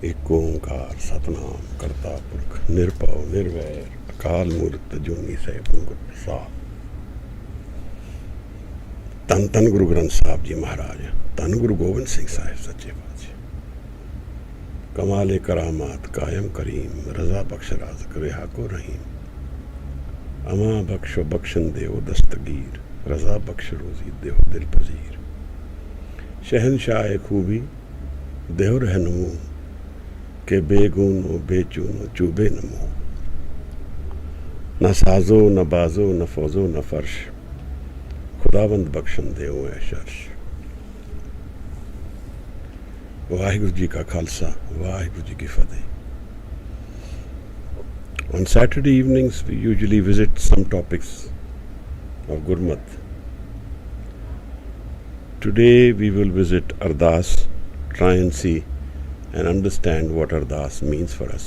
एक ओंकार सतनाम करता पुरख निरभव निर्वैर अकाल मूर्त जूनी सैभ प्रसाद। धन धन गुरु ग्रंथ साहब जी महाराज, धन गुरु गोबिंद सिंह साहिब सच्चे पातशाह। कमाले करामात कायम करीम, रजा बख्श राज़ रिहा को रहीम। अमा बख्शो बख्शन देव दस्तगीर, रजा बख्श रोज़ी देव दिल पजीर। शहनशाह खूबी देव रहनुमू, के बेगुनो बेचूनो चूबे नमो। न साजो न बाजो न फौजो न फर्श, खुदावंद बख्शन देव ऐशर्श। वाहिगुरु जी का खालसा, वाहिगुरु जी की फतेह। On Saturday evenings we usually visit some topics of Gurmat. Today we will visit Ardas, try and see and understand what Ardas means for us.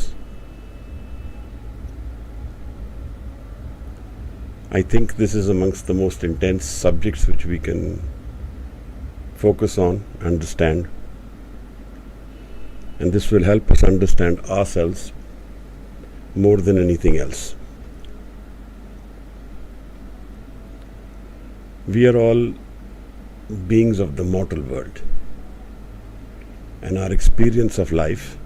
I think this is amongst the most intense subjects which we can focus on, understand, and this will help us understand ourselves more than anything else. We are all beings of the mortal world, and our experience of life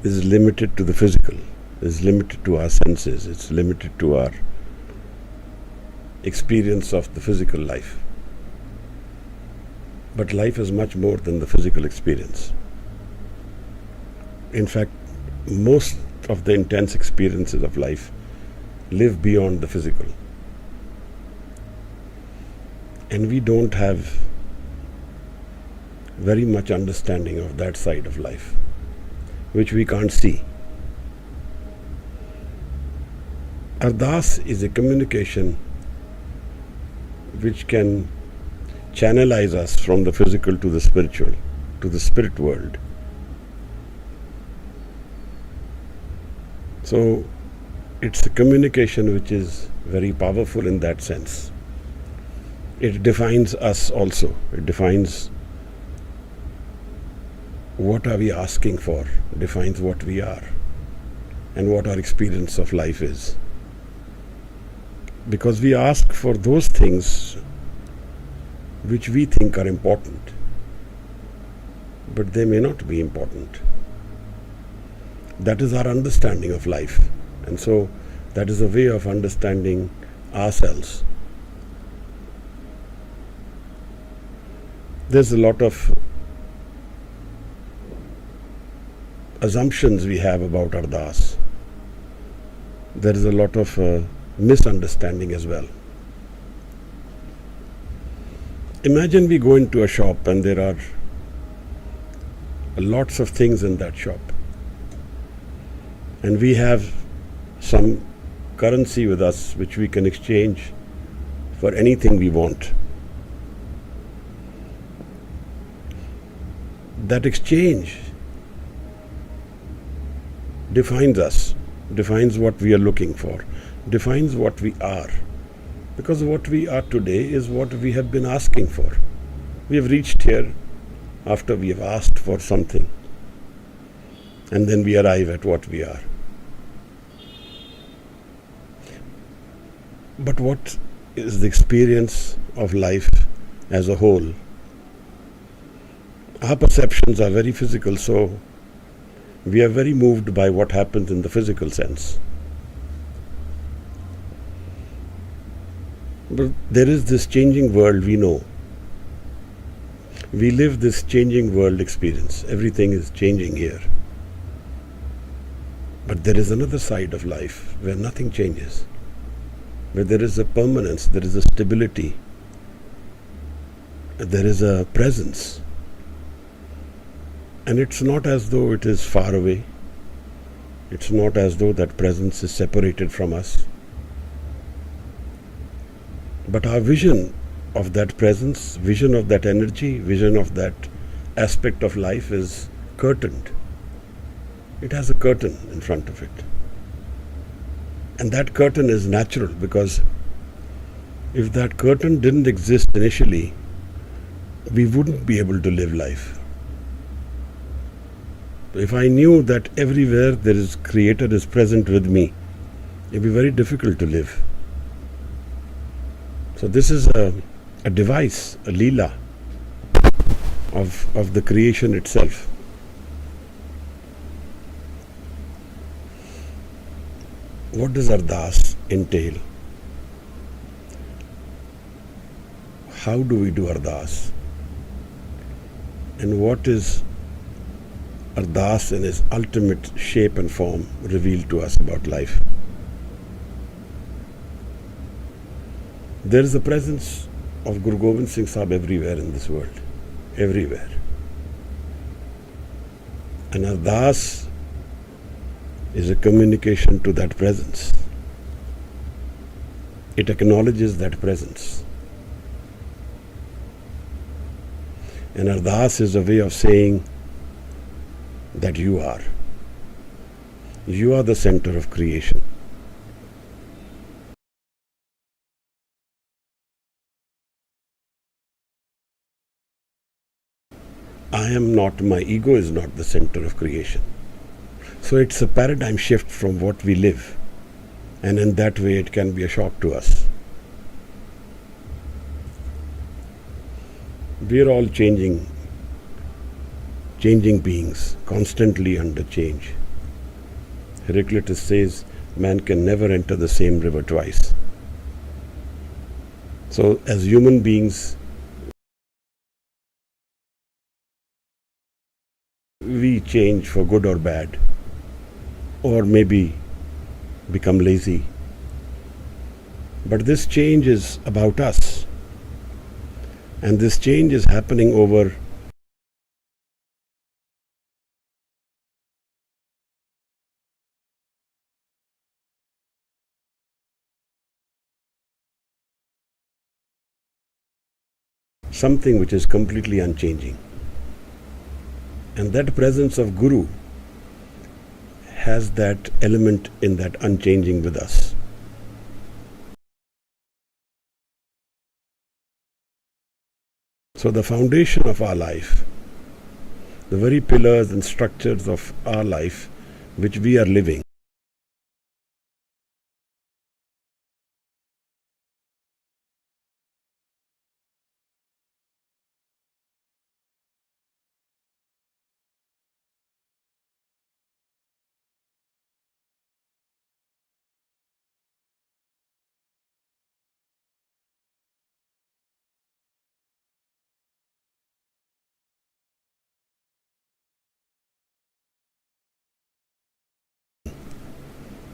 is limited to the physical, is limited to our senses, it's limited to our experience of the physical life. But life is much more than the physical experience. In fact, most of the intense experiences of life live beyond the physical. And we don't have very much understanding of that side of life, which we can't see. Ardas is a communication which can channelize us from the physical to the spiritual, to the spirit world. So it's a communication which is very powerful in that sense. It defines us also. It defines what are we asking for, defines what we are and what our experience of life is. Because we ask for those things which we think are important, but they may not be important. That is our understanding of life, and so that is a way of understanding ourselves. There's a lot of assumptions we have about Ardas. There is a lot of misunderstanding as well. Imagine we go into a shop and there are lots of things in that shop, and we have some currency with us which we can exchange for anything we want. That exchange defines us, defines what we are looking for, defines what we are. Because what we are today is what we have been asking for. We have reached here after we have asked for something, and then we arrive at what we are. But what is the experience of life as a whole? Our perceptions are very physical, so we are very moved by what happens in the physical sense. But there is this changing world we know. We live this changing world experience. Everything is changing here. But there is another side of life where nothing changes, where there is a permanence, there is a stability, there is a presence. And it's not as though it is far away. It's not as though that presence is separated from us. But our vision of that presence, vision of that energy, vision of that aspect of life is curtained. It has a curtain in front of it. And that curtain is natural, because if that curtain didn't exist initially, we wouldn't be able to live life. If I knew that everywhere there is Creator is present with me, it would be very difficult to live. So this is a device, a leela of the creation itself. What does Ardas entail? How do we do Ardas? And what is Ardas in its ultimate shape and form revealed to us about life? There is the presence of Guru Gobind Singh Sahib everywhere in this world. Everywhere. And Ardas is a communication to that presence. It acknowledges that presence. And Ardas is a way of saying that you are. You are the center of creation. I am not, my ego is not the center of creation. So it's a paradigm shift from what we live. And in that way it can be a shock to us. We are all changing beings, constantly under change. Heraclitus says, man can never enter the same river twice. So as human beings, we change for good or bad, or maybe become lazy. But this change is about us. And this change is happening over something which is completely unchanging. And that presence of Guru has that element in that unchanging with us. So the foundation of our life, the very pillars and structures of our life which we are living,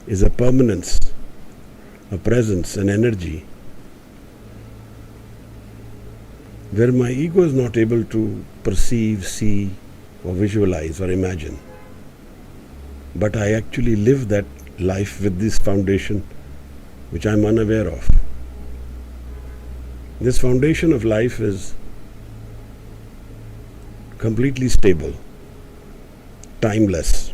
is a permanence, a presence, an energy where my ego is not able to perceive, see, or visualize or imagine. But I actually live that life with this foundation which I am unaware of. This foundation of life is completely stable, timeless,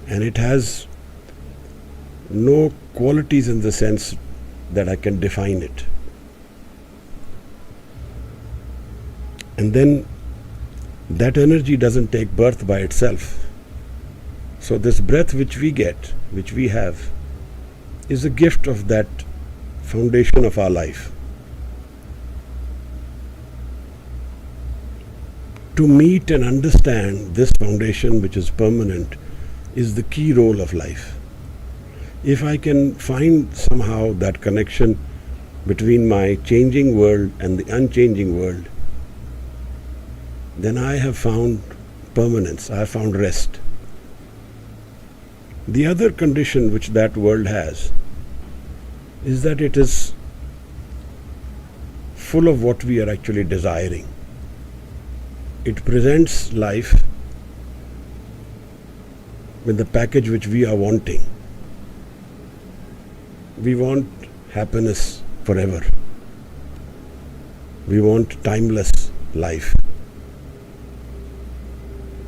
and it has no qualities in the sense that I can define it. And then that energy doesn't take birth by itself. So this breath which we get, which we have, is a gift of that foundation of our life. To meet and understand this foundation which is permanent is the key role of life. If I can find somehow that connection between my changing world and the unchanging world, then I have found permanence, I have found rest. The other condition which that world has is that it is full of what we are actually desiring. It presents life with the package which we are wanting. We want happiness forever. We want timeless life.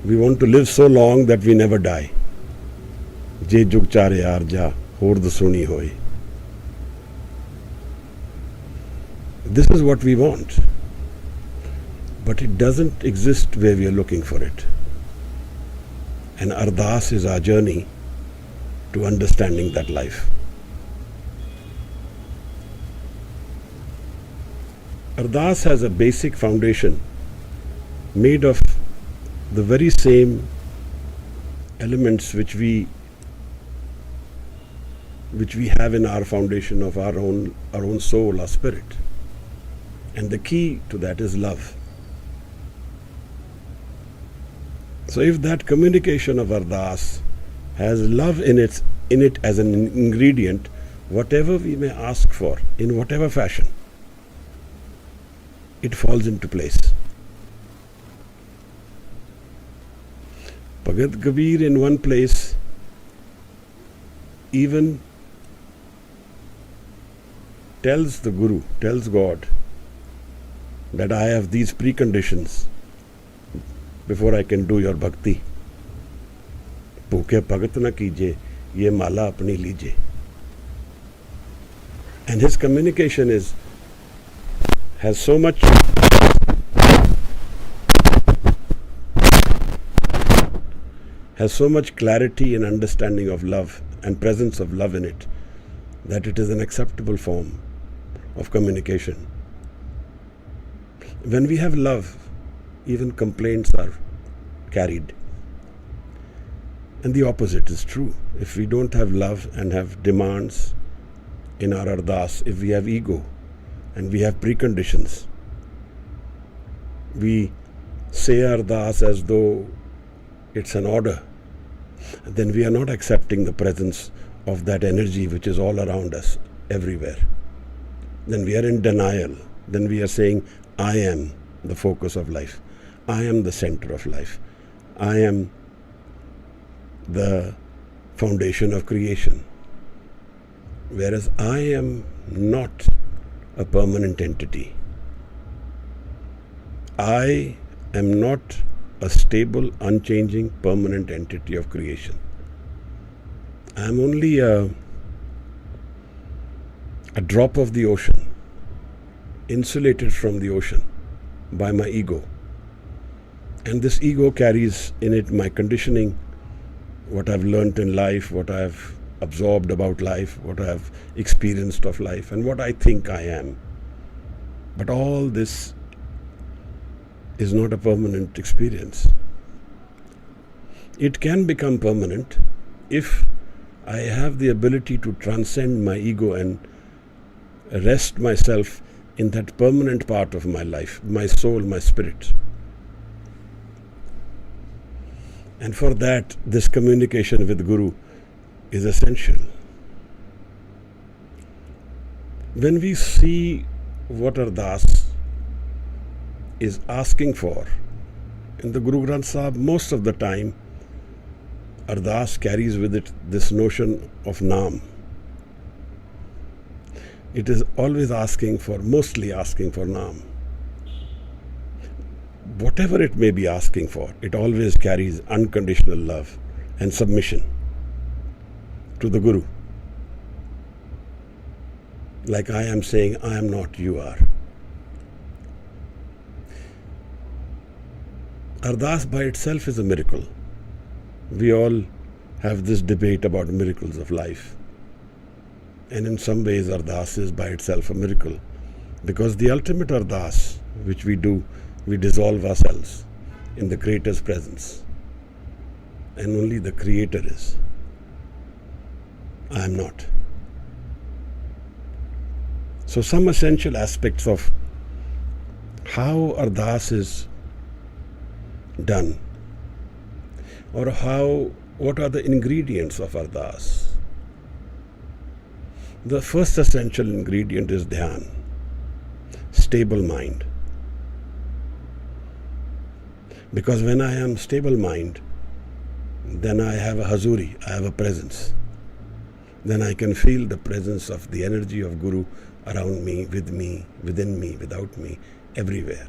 We want to live so long that we never die. Je jug chare arja hord suni hoy. This is what we want. But it doesn't exist where we are looking for it. And Ardas is our journey to understanding that life. Ardas has a basic foundation made of the very same elements which we have in our foundation of our own soul, our spirit. And the key to that is love. So if that communication of Ardas has love in it as an ingredient, whatever we may ask for, in whatever fashion, it falls into place. Bhagat Kabir in one place even tells the Guru, tells God, that I have these preconditions before I can do your bhakti. Bhukhe bhagat na kije, ye mala apni lije. And his communication has so much clarity and understanding of love and presence of love in it, that it is an acceptable form of communication. When we have love, even complaints are carried. And the opposite is true. If we don't have love and have demands in our Ardas, if we have ego and we have preconditions, we say Ardas as though it's an order, then we are not accepting the presence of that energy which is all around us, everywhere. Then we are in denial. Then we are saying, I am the focus of life. I am the center of life. I am the foundation of creation. Whereas I am not a permanent entity. I am not a stable, unchanging, permanent entity of creation. I am only a drop of the ocean, insulated from the ocean by my ego. And this ego carries in it my conditioning, what I've learnt in life, what I've absorbed about life, what I've experienced of life, and what I think I am. But all this is not a permanent experience. It can become permanent if I have the ability to transcend my ego and rest myself in that permanent part of my life, my soul, my spirit. And for that, this communication with Guru is essential. When we see what Ardas is asking for, in the Guru Granth Sahib, most of the time, Ardas carries with it this notion of Naam. It is always mostly asking for Naam. Whatever it may be asking for, it always carries unconditional love and submission to the Guru. Like I am saying, I am not, you are. Ardas by itself is a miracle. We all have this debate about miracles of life. And in some ways, Ardas is by itself a miracle. Because the ultimate Ardas, which we do, we dissolve ourselves in the Creator's presence. And only the Creator is. I am not. So some essential aspects of how Ardas is done, or what are the ingredients of Ardas. The first essential ingredient is Dhyan, stable mind. Because when I am stable mind, then I have a hazuri, I have a presence. Then I can feel the presence of the energy of Guru around me, with me, within me, without me, everywhere.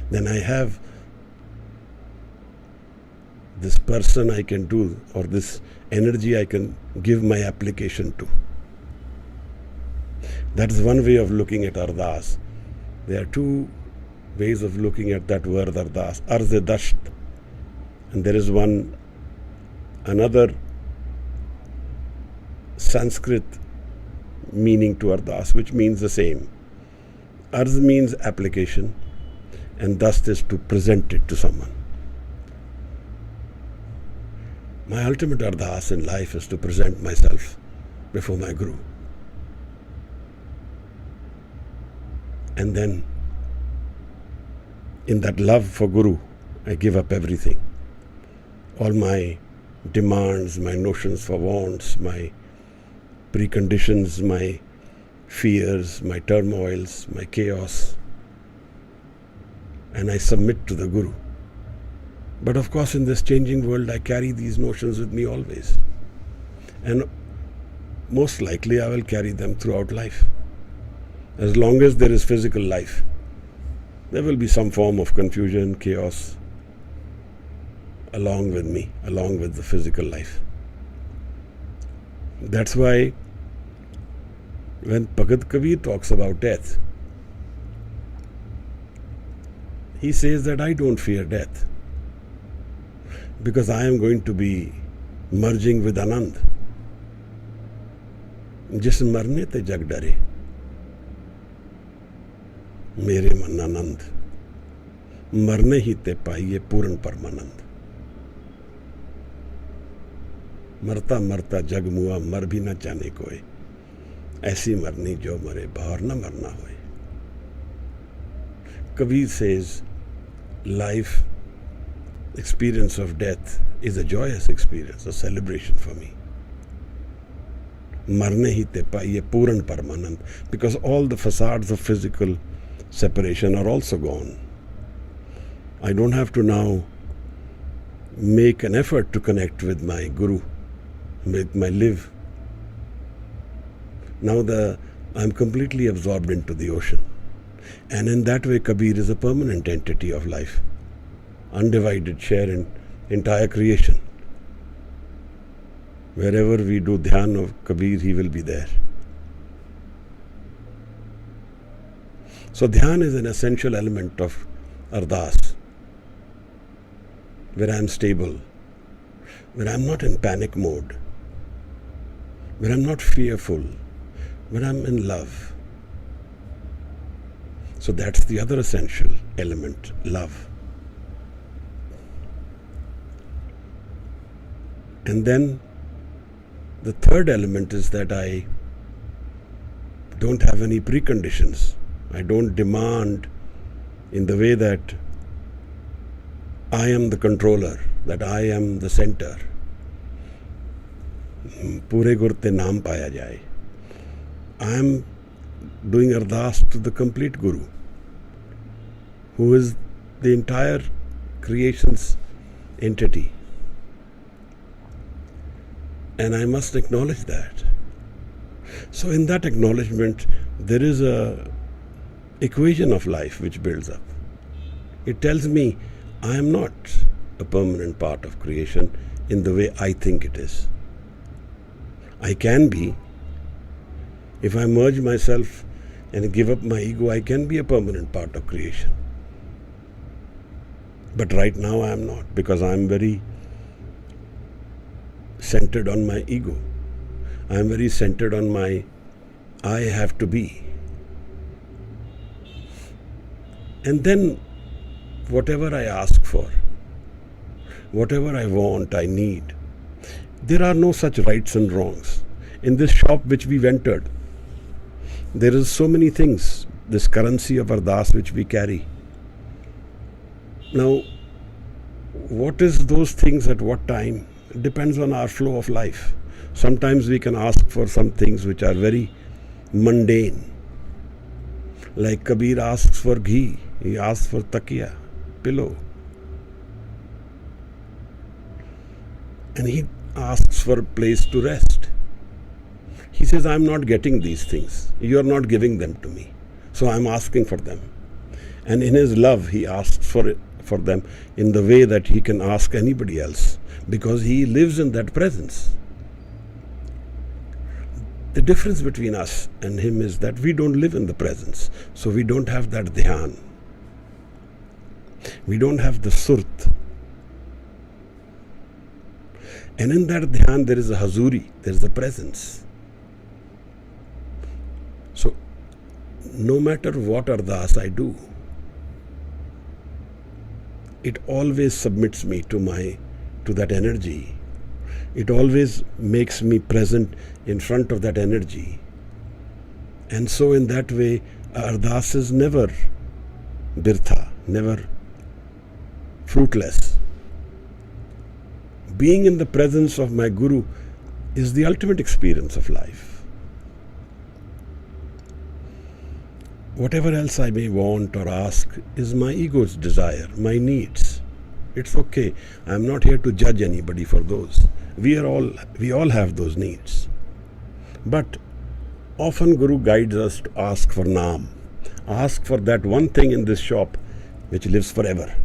Then I have this person I can do, or this energy I can give my application to. That is one way of looking at Ardas. There are two ways of looking at that word Ardas. Arz-e dasht, And there is another Sanskrit meaning to Ardas, which means the same. Arz means application, and dast is to present it to someone. My ultimate Ardas in life is to present myself before my Guru. And then, in that love for Guru, I give up everything. All my demands, my notions for wants, my preconditions, my fears, my turmoils, my chaos. And I submit to the Guru. But of course, in this changing world, I carry these notions with me always. And most likely, I will carry them throughout life. As long as there is physical life, there will be some form of confusion, chaos, along with me, along with the physical life. That's why when Bhagat Kabir talks about death, he says that I don't fear death because I am going to be merging with Anand. जिस मरने ते जग डरे मेरे मन आनंद मरने ही ते पाइए पूर्ण परमानंद मरता मरता जग मुआ मर भी न जाने कोई ऐसी मरनी जो मरे बाहर न मरना होए. Kabir says life experience of death is a joyous experience, a celebration for me. Marne hi te paiye puran parmanand, because all the facades of physical separation are also gone. I don't have to now make an effort to connect with my Guru, with my live. Now I'm completely absorbed into the ocean. And in that way, Kabir is a permanent entity of life, undivided share in entire creation. Wherever we do dhyan of Kabir, he will be there. So dhyan is an essential element of Ardas, where I am stable, where I am not in panic mode, where I am not fearful, where I am in love. So that's the other essential element, love. And then the third element is that I don't have any preconditions. I don't demand in the way that I am the controller, that I am the center. Pure gur te naam paya jaye. I am doing Ardas to the complete Guru, who is the entire creation's entity. And I must acknowledge that. So in that acknowledgement, there is a equation of life which builds up. It tells me I am not a permanent part of creation in the way I think it is. I can be. If I merge myself and give up my ego, I can be a permanent part of creation. But right now I am not, because I am very centered on my ego. I am very centered on my I have to be. And then whatever I ask for, whatever I want, I need, there are no such rights and wrongs. In this shop which we've entered, there is so many things, this currency of Ardas which we carry. Now, what is those things at what time? It depends on our flow of life. Sometimes we can ask for some things which are very mundane. Like Kabir asks for ghee, he asks for takiya, pillow. And he asks for a place to rest. He says, I'm not getting these things. You are not giving them to me. So I'm asking for them. And in his love, he asks for them in the way that he can ask anybody else, because he lives in that presence. The difference between us and him is that we don't live in the presence. So we don't have that dhyan. We don't have the surt. And in that dhyan, there is a hazuri, there is a presence. So, no matter what ardas I do, it always submits me to that energy. It always makes me present in front of that energy. And so in that way, ardas is never birtha, never fruitless. Being in the presence of my Guru is the ultimate experience of life. Whatever else I may want or ask is my ego's desire, my needs. It's okay. I'm not here to judge anybody for those. We all have those needs. But often Guru guides us to ask for naam. Ask for that one thing in this shop which lives forever.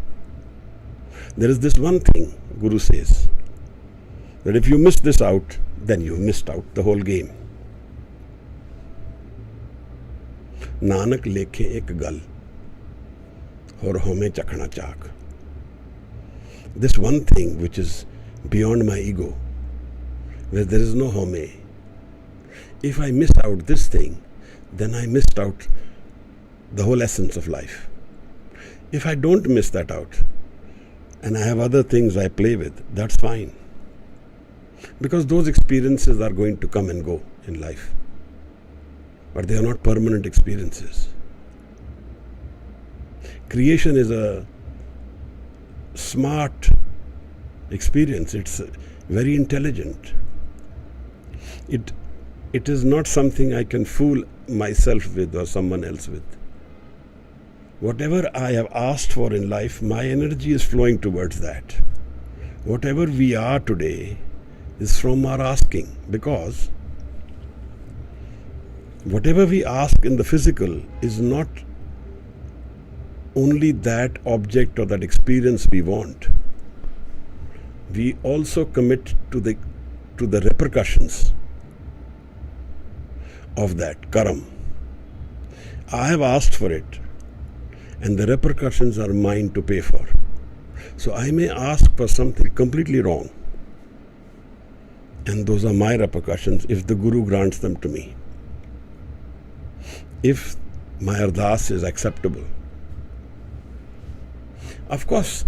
There is this one thing, Guru says, that if you miss this out, then you've missed out the whole game. Nanak lekhe ek gal, aur home chakhna chak. This one thing which is beyond my ego, where there is no home. If I miss out this thing, then I missed out the whole essence of life. If I don't miss that out, and I have other things I play with, that's fine. Because those experiences are going to come and go in life. But they are not permanent experiences. Creation is a smart experience. It's very intelligent. It is not something I can fool myself with or someone else with. Whatever I have asked for in life, my energy is flowing towards that. Whatever we are today is from our asking, because whatever we ask in the physical is not only that object or that experience we want. We also commit to the repercussions of that karam. I have asked for it, and the repercussions are mine to pay for. So I may ask for something completely wrong, and those are my repercussions if the Guru grants them to me. If my ardas is acceptable. Of course,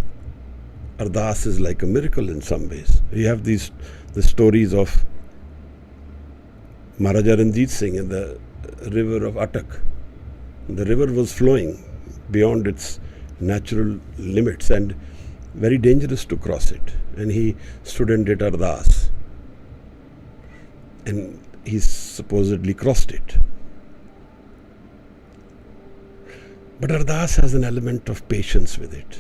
ardas is like a miracle in some ways. We have the stories of Maharaja Ranjit Singh in the river of Attak. The river was flowing beyond its natural limits and very dangerous to cross it. And he stood and did ardas. And he supposedly crossed it. But ardas has an element of patience with it.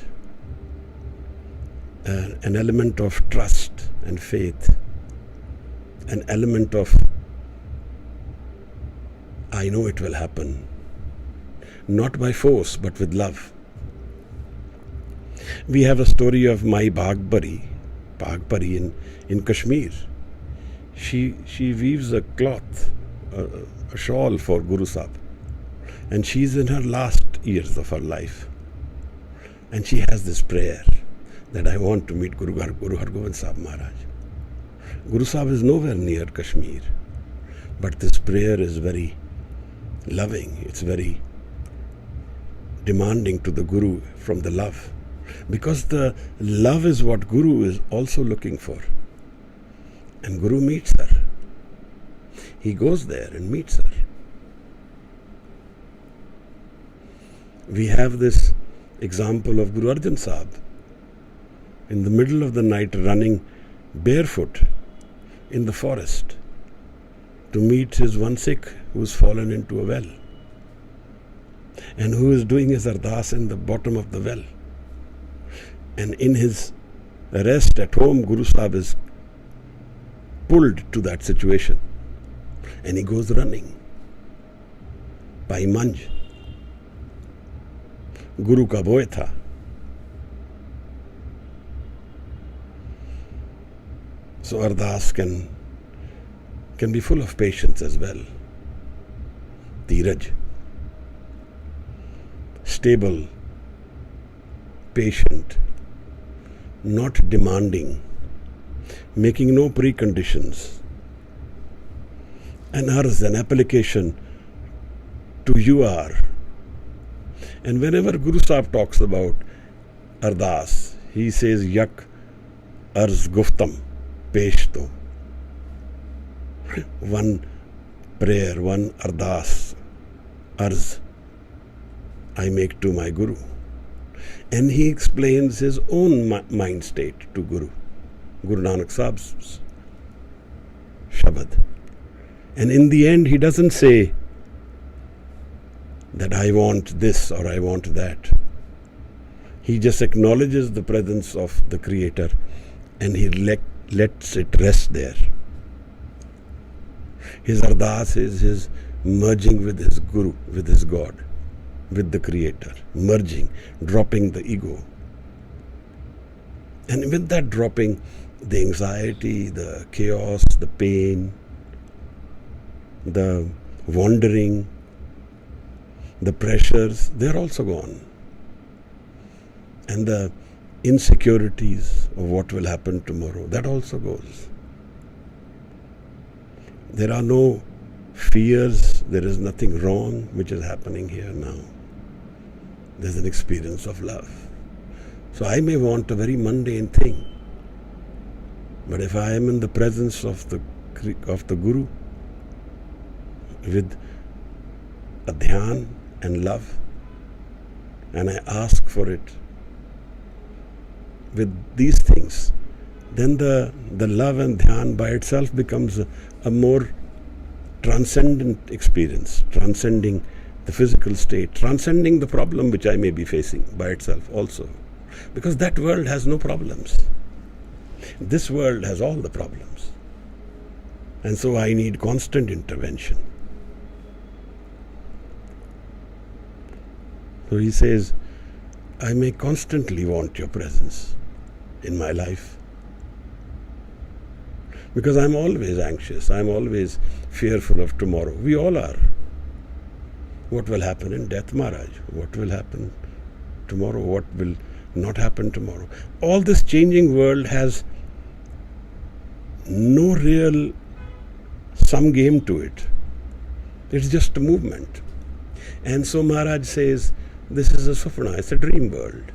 An element of trust and faith. An element of, I know it will happen. Not by force, but with love. We have a story of Mai Bhagbari in Kashmir. She weaves a cloth, a shawl for Guru Sahib. And she's in her last years of her life. And she has this prayer that I want to meet Guru Hargobind Sahib Maharaj. Guru Sahib is nowhere near Kashmir. But this prayer is very loving. It's very demanding to the Guru from the love. Because the love is what Guru is also looking for. And Guru meets her. He goes there and meets her. We have this example of Guru Arjan Sahib in the middle of the night running barefoot in the forest to meet his one Sikh who's fallen into a well and who is doing his ardas in the bottom of the well. And in his rest at home, Guru Sahib is pulled to that situation and he goes running by manj. Guru ka boy tha. So ardas can be full of patience as well. Dheeraj. Stable, patient, not demanding, making no preconditions. An arz, an application to you are. And whenever Guru Sahib talks about Ardas, he says yak arz guftam pesh to. One prayer, one ardas, arz, I make to my Guru. And he explains his own mind state to Guru Nanak Sahib's Shabad. And in the end, he doesn't say that I want this or I want that. He just acknowledges the presence of the Creator and he lets it rest there. His ardas is his merging with his Guru, with his God, with the Creator, merging, dropping the ego. And with that dropping, the anxiety, the chaos, the pain, the wandering, the pressures, they're also gone. And the insecurities of what will happen tomorrow, that also goes. There are no fears, there is nothing wrong which is happening here now. There's an experience of love. So I may want a very mundane thing, but if I am in the presence of the Guru with a dhyan and love, and I ask for it with these things, then the love and dhyan by itself becomes a more transcendent experience, transcending the physical state, transcending the problem which I may be facing by itself also. Because that world has no problems. This world has all the problems. And so I need constant intervention. So he says, I may constantly want your presence in my life. Because I'm always anxious, I'm always fearful of tomorrow. We all are. What will happen in death, Maharaj? What will happen tomorrow? What will not happen tomorrow? All this changing world has no real sum game to it. It's just a movement. And so Maharaj says, this is a Sufna, it's a dream world.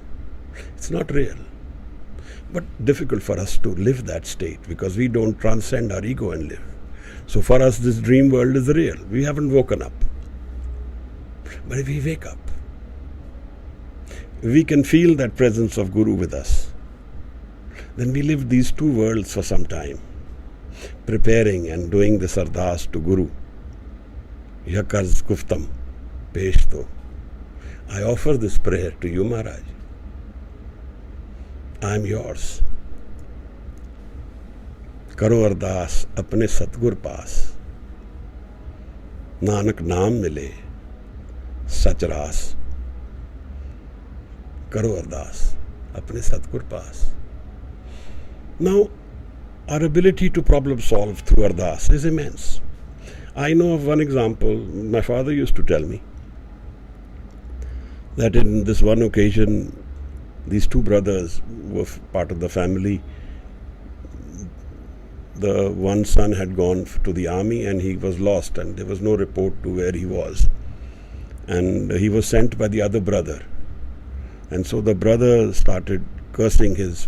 It's not real. But difficult for us to live that state because we don't transcend our ego and live. So for us, this dream world is real. We haven't woken up. But if we wake up, we can feel that presence of Guru with us. Then we live these two worlds for some time, preparing and doing this ardas to Guru. Yakarz guftam peshto. I offer this prayer to you, Maharaj. I am yours. Karo ardas apne satgur paas. Nanak naam mile. Sach ras. Karo ardas apne satgur paas. Now, our ability to problem solve through ardas is immense. I know of one example. My father used to tell me that in this one occasion, these two brothers were part of the family. The one son had gone to the army and he was lost and there was no report to where he was. And he was sent by the other brother. And so the brother started cursing his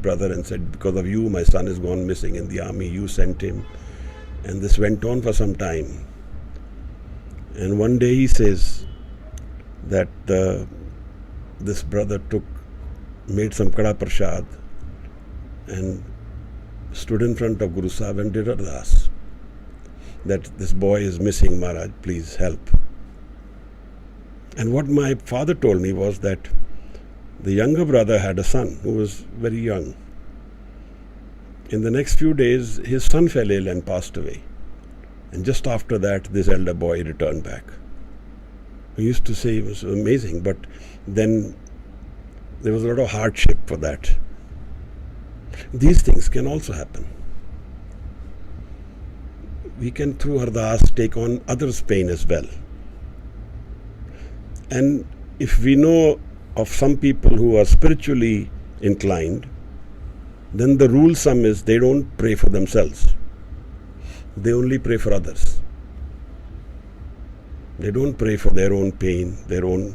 brother and said, because of you, my son has gone missing in the army. You sent him. And this went on for some time. And one day he says that this brother made some kada prasad and stood in front of Guru Sahib and did ardas that this boy is missing, Maharaj, please help. And what my father told me was that the younger brother had a son who was very young. In the next few days, his son fell ill and passed away. And just after that, this elder boy returned back. He used to say it was amazing, but then there was a lot of hardship for that. These things can also happen. We can, through ardas, take on others' pain as well. And if we know of some people who are spiritually inclined, then the rule sum is they don't pray for themselves. They only pray for others. They don't pray for their own pain, their own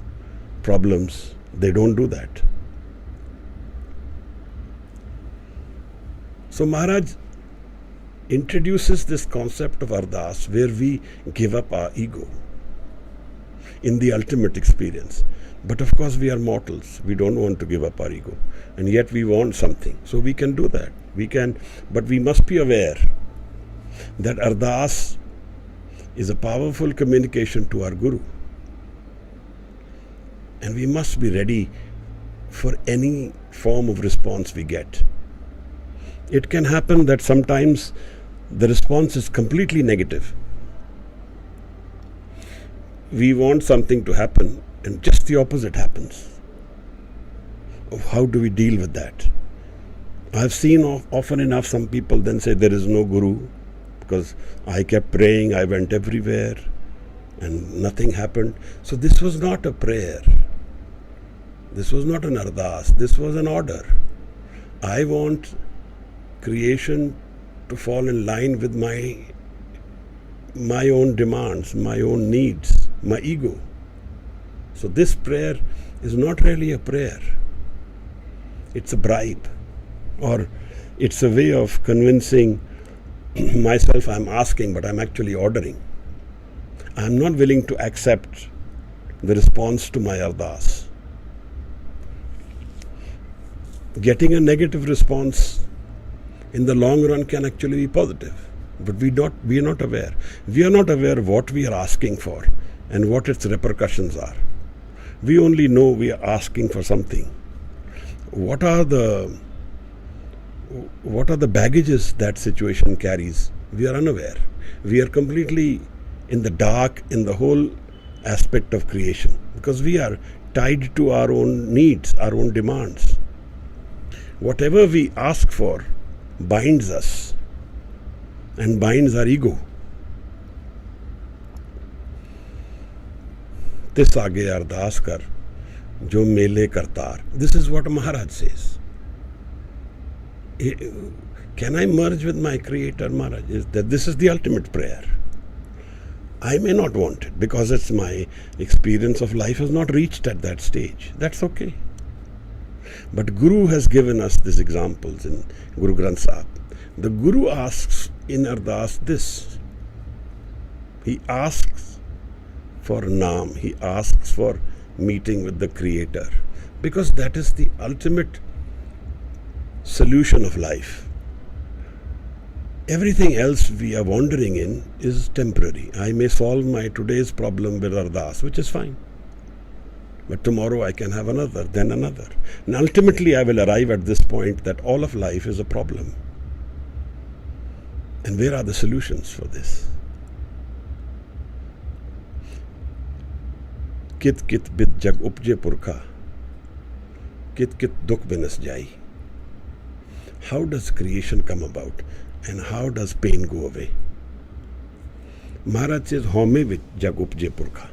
problems. They don't do that. So Maharaj introduces this concept of Ardas, where we give up our ego in the ultimate experience. But of course we are mortals. We don't want to give up our ego. And yet we want something. So we can do that. But we must be aware that Ardas is a powerful communication to our Guru. And we must be ready for any form of response we get. It can happen that sometimes the response is completely negative. We want something to happen and just the opposite happens. How do we deal with that? I've seen often enough some people then say there is no Guru because I kept praying, I went everywhere and nothing happened. So this was not a prayer. This was not an Ardas. This was an order. I want creation to fall in line with my own demands, my own needs, my ego. So this prayer is not really a prayer. It's a bribe, or it's a way of convincing myself I'm asking, but I'm actually ordering. I'm not willing to accept the response to my Ardas. Getting a negative response in the long run can actually be positive, but we are not aware. We are not aware of what we are asking for and what its repercussions are. We only know we are asking for something. What are the baggages that situation carries? We are unaware. We are completely in the dark in the whole aspect of creation because we are tied to our own needs, our own demands. Whatever we ask for binds us and binds our ego. Tis aage ardas kar, jo mele kartar. This is what Maharaj says. Can I merge with my Creator, Maharaj? This is the ultimate prayer. I may not want it because it's my experience of life has not reached at that stage. That's okay. But Guru has given us these examples in Guru Granth Sahib. The Guru asks in Ardas this. He asks for Naam. He asks for meeting with the Creator. Because that is the ultimate solution of life. Everything else we are wandering in is temporary. I may solve my today's problem with Ardas, which is fine. But tomorrow I can have another, then another. And ultimately I will arrive at this point that all of life is a problem. And where are the solutions for this? Kit kit bid jag upje purkha, kit kit dukh binas jai. How does creation come about and how does pain go away? Maharaj says, home vich jag upje purkha.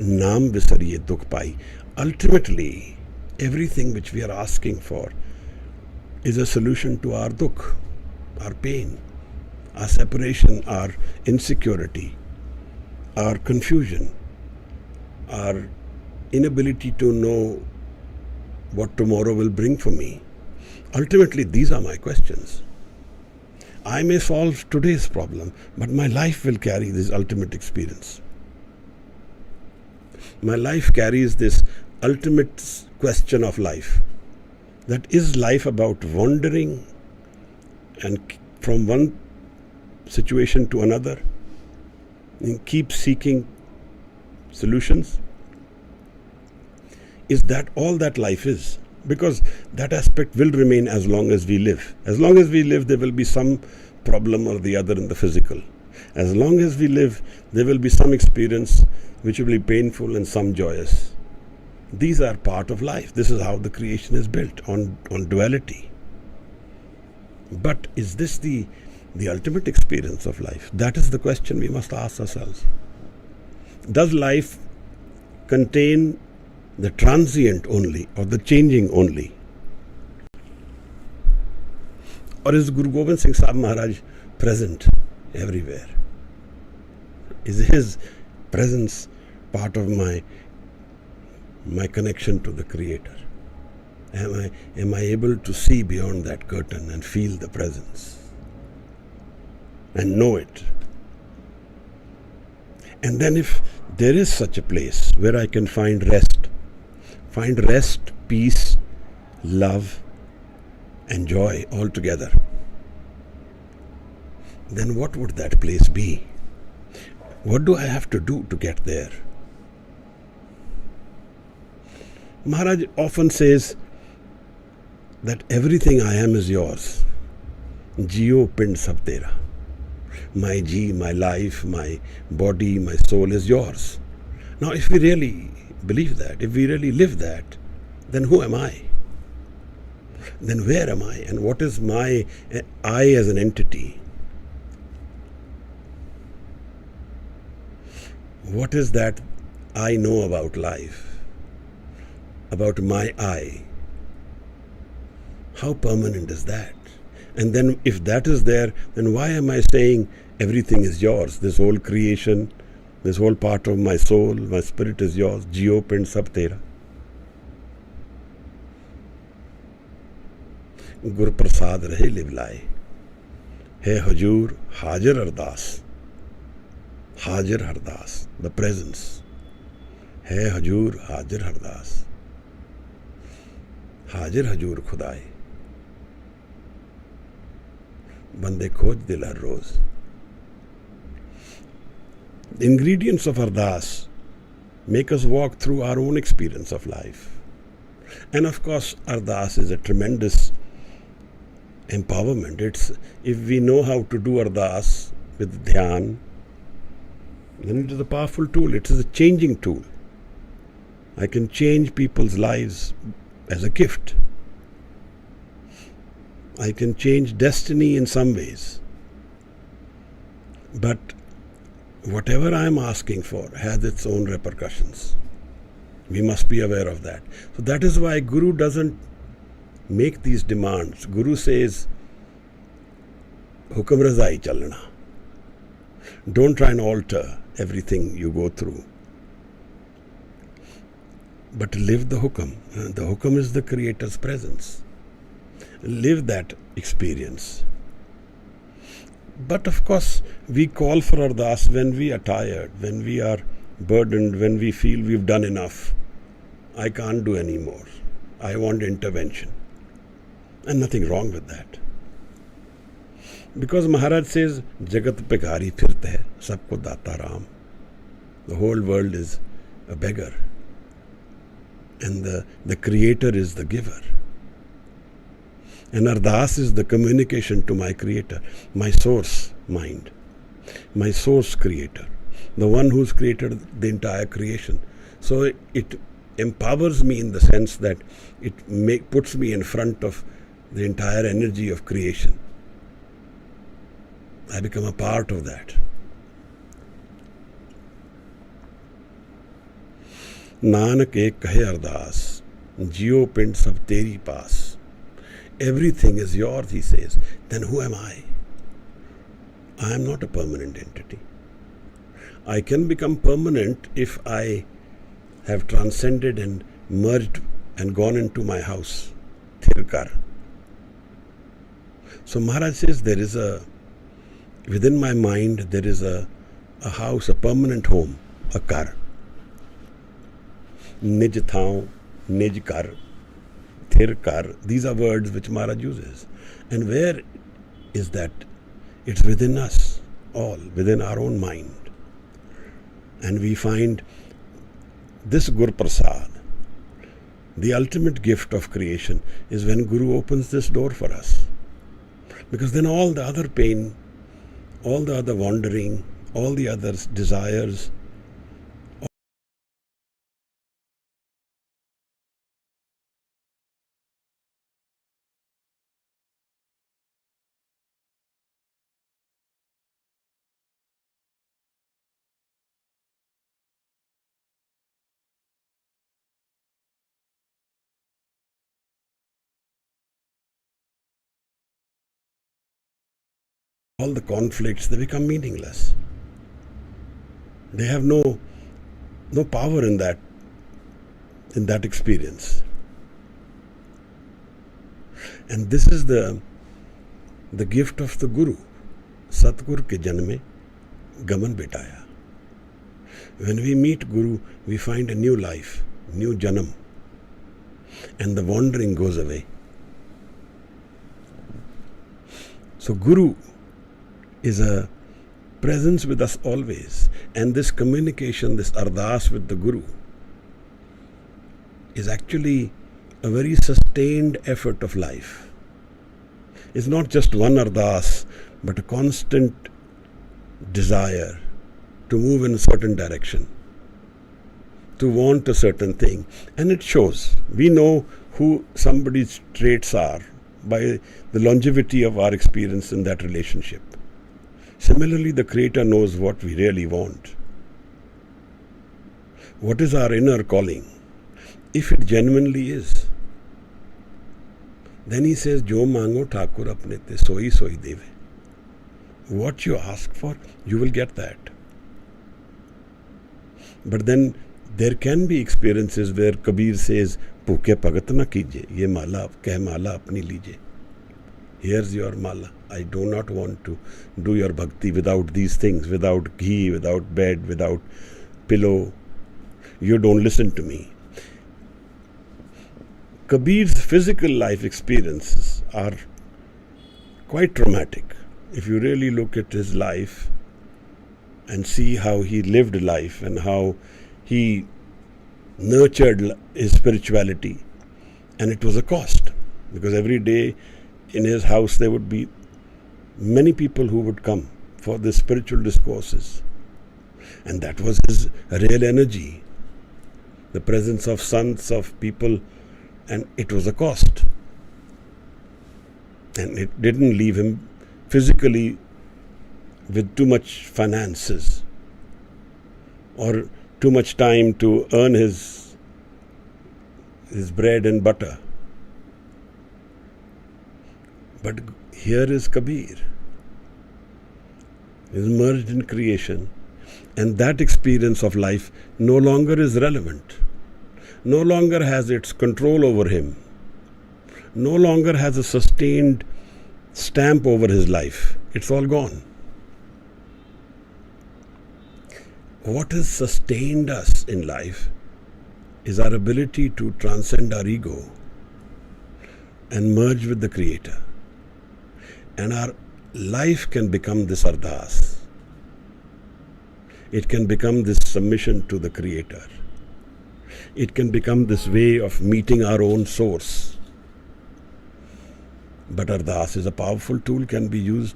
Naam visariye dukh pai. Ultimately, everything which we are asking for is a solution to our dukh, our pain, our separation, our insecurity, our confusion, our inability to know what tomorrow will bring for me. Ultimately, these are my questions. I may solve today's problem, but my life will carry this ultimate experience. My life carries this ultimate question of life. That is life about wandering and from one situation to another and keep seeking solutions? Is that all that life is? Because that aspect will remain as long as we live. As long as we live, there will be some problem or the other in the physical. As long as we live, there will be some experience which will be painful and some joyous. These are part of life. This is how the creation is built, on duality. But is this the ultimate experience of life? That is the question we must ask ourselves. Does life contain the transient only or the changing only? Or is Guru Gobind Singh Sahib Maharaj present everywhere? Is his presence part of my connection to the Creator? Am I able to see beyond that curtain and feel the presence and know it? And then if there is such a place where I can find rest, peace, love and joy all together, then what would that place be? What do I have to do to get there? Maharaj often says that everything I am is yours. Jio pind sab tera. My ji, my life, my body, my soul is yours. Now, if we really believe that, if we really live that, then who am I? Then where am I? And what is my I as an entity? What is that I know about life? About my I? How permanent is that? And then if that is there, then why am I saying everything is yours? This whole creation, this whole part of my soul, my spirit is yours. Jio pind sab tera. Gur prasad rahe liv laye. Hai Hajur Hajar Ardas. Hajar Ardas, the presence. Hai Hajur Hajar Ardas. Hajar Hajur Khudai. Bande khoj dil har roz. The ingredients of Ardas make us walk through our own experience of life. And of course, Ardas is a tremendous empowerment. If we know how to do Ardas with dhyan, then it is a powerful tool. It is a changing tool. I can change people's lives as a gift. I can change destiny in some ways. But whatever I am asking for has its own repercussions. We must be aware of that. So that is why Guru doesn't make these demands. Guru says, Hukam Razai chalna. Don't try and alter everything you go through. But live the Hukam. The Hukam is the Creator's presence. Live that experience. But of course, we call for Ardas when we are tired, when we are burdened, when we feel we've done enough. I can't do any more. I want intervention. And nothing wrong with that. Because Maharaj says, Jagat Pekari Firt hai, Sabko Data Ram. The whole world is a beggar. And the Creator is the giver. And Ardas is the communication to my Creator, my source mind, my source Creator, the one who's created the entire creation. So it empowers me in the sense that it puts me in front of the entire energy of creation. I become a part of that. Nanak ek kahe Ardas, Jio pind sab teri paas. Everything is yours, he says. Then who am I? I am not a permanent entity. I can become permanent if I have transcended and merged and gone into my house, Thirkar. So Maharaj says within my mind there is a house, a permanent home, a kar. Nij thao, nij kar. Thirkar, these are words which Maharaj uses. And where is that? It's within us, all, within our own mind. And we find this Gur Prasad, the ultimate gift of creation, is when Guru opens this door for us. Because then all the other pain, all the other wandering, all the other desires, all the conflicts, they become meaningless. They have no power in that experience. And this is the gift of the Guru. Satgur ke janme gaman betaya. When we meet Guru, we find a new life, new janam, and the wandering goes away. So Guru is a presence with us always, and this communication, this Ardas with the Guru, is actually a very sustained effort of life. It's not just one Ardas, but a constant desire to move in a certain direction, to want a certain thing. And it shows. We know who somebody's traits are by the longevity of our experience in that relationship. Similarly, the Creator knows what we really want. What is our inner calling? If it genuinely is, then He says, Jo mango Thakur apne te soi soi deve. What you ask for, you will get that. But then there can be experiences where Kabir says, Bhuke pagat na kije, ye mala, keh mala apni lije. Here's your mala. I do not want to do your bhakti without these things, without ghee, without bed, without pillow. You don't listen to me. Kabir's physical life experiences are quite traumatic. If you really look at his life and see how he lived life and how he nurtured his spirituality, and it was a cost, because every day in his house there would be many people who would come for the spiritual discourses, and that was his real energy, the presence of sons, of people, and it was a cost. And it didn't leave him physically with too much finances or too much time to earn his bread and butter. But here is Kabir. He is merged in creation, and that experience of life no longer is relevant, no longer has its control over him, no longer has a sustained stamp over his life. It's all gone. What has sustained us in life is our ability to transcend our ego and merge with the Creator. And our life can become this Ardas. It can become this submission to the Creator. It can become this way of meeting our own source. But Ardas is a powerful tool, can be used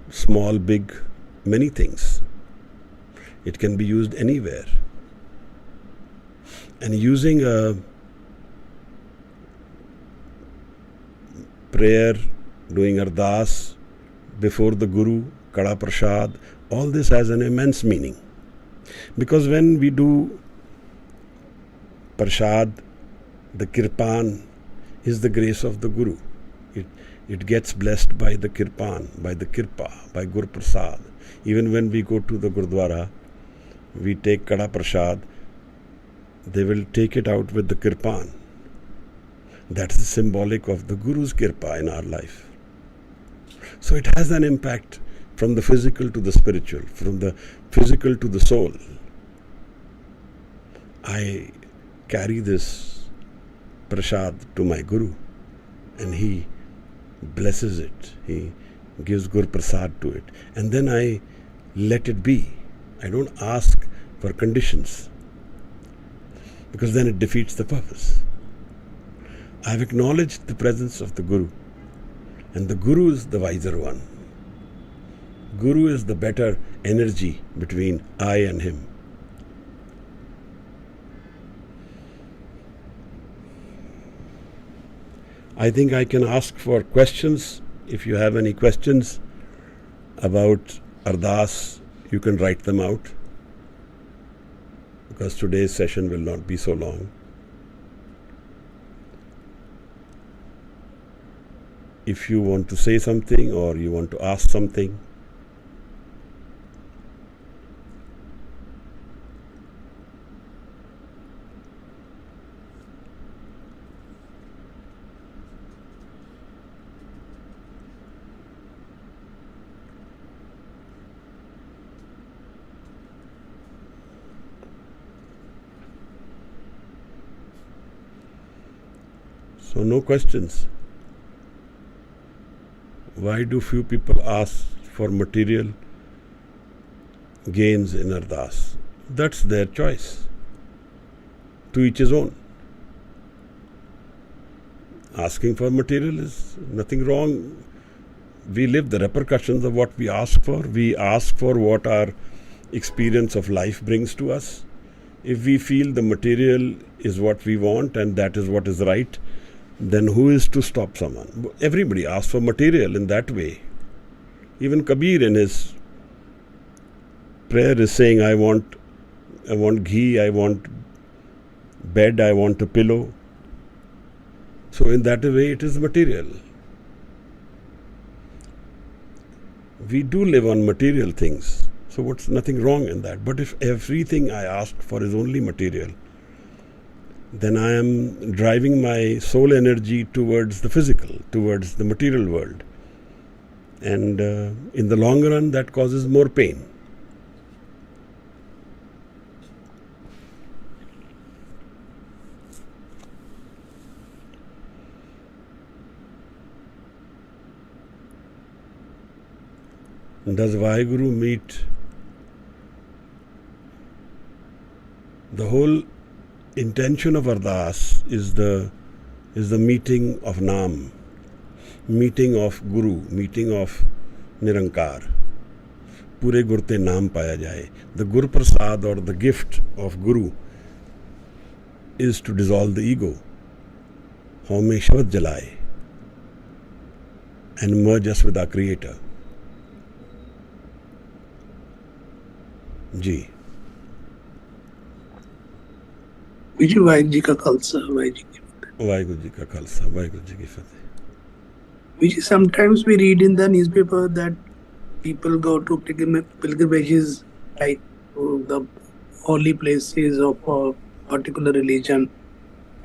small, big, many things. It can be used anywhere. And using a prayer, doing Ardas before the Guru, Kada Prasad, all this has an immense meaning. Because when we do Prasad, the Kirpan is the grace of the Guru. It gets blessed by the Kirpan, by the Kirpa, by Gur Prasad. Even when we go to the Gurdwara, we take Kada Prasad, they will take it out with the Kirpan. That's the symbolic of the Guru's Kirpa in our life. So it has an impact from the physical to the spiritual, from the physical to the soul. I carry this Prasad to my Guru, and he blesses it. He gives Gur Prasad to it. And then I let it be. I don't ask for conditions, because then it defeats the purpose. I've acknowledged the presence of the Guru, and the Guru is the wiser one. Guru is the better energy between I and him. I think I can ask for questions. If you have any questions about Ardas, you can write them out, because today's session will not be so long. if you want to say something or you want to ask something. So no questions. Why do few people ask for material gains in Ardas? That's their choice. To each his own. Asking for material is nothing wrong. We live the repercussions of what we ask for. We ask for what our experience of life brings to us. If we feel the material is what we want and that is what is right, then who is to stop someone? Everybody asks for material in that way. Even Kabir in his prayer is saying, I want ghee, I want bed, I want a pillow. So in that way it is material. We do live on material things. So what's nothing wrong in that? But if everything I ask for is only material, then I am driving my soul energy towards the physical, towards the material world. And in the long run, that causes more pain. Does Waheguru meet? The whole intention of Ardas is the meeting of Naam, meeting of Guru, meeting of Nirankar. Pure Gurte Naam paya jaye. The Gur Prasad or the gift of Guru is to dissolve the ego. Haume Shabad jalaye and merge us with our Creator. जी विजय वाहिगुरु जी का खालसा वाहिगुरु जी का खालसा वाहिगुरु जी की फतेह. Which sometimes we read in the newspaper that people go to pilgrimages, like the holy places of a particular religion,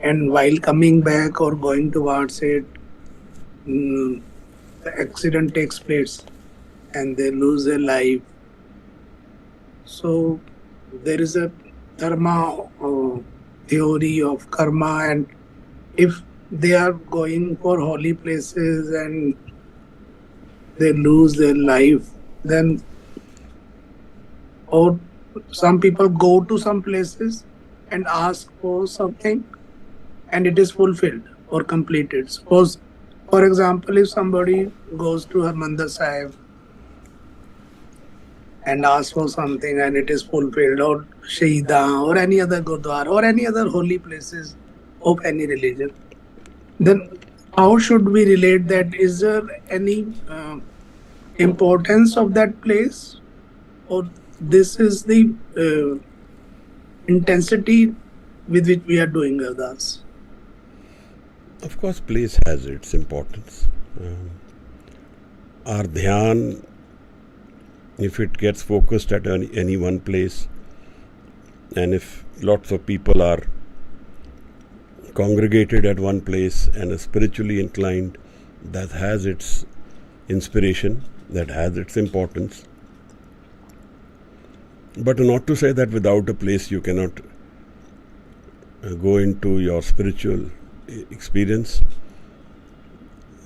and while coming back or going towards it, the accident takes place and they lose their life. So there is a dharma theory of karma, and if they are going for holy places and they lose their life, then or some people go to some places and ask for something and it is fulfilled or completed. Suppose, for example, if somebody goes to Harmandir Sahib and asks for something and it is fulfilled, or Shahidan or any other Gurdwara or any other holy places of any religion, then how should we relate that? Is there any importance of that place, or this is the intensity with which we are doing Ardas? Of course, place has its importance. Our dhyan, if it gets focused at any one place, and if lots of people are congregated at one place and are spiritually inclined, that has its inspiration, that has its importance. But not to say that without a place you cannot go into your spiritual experience.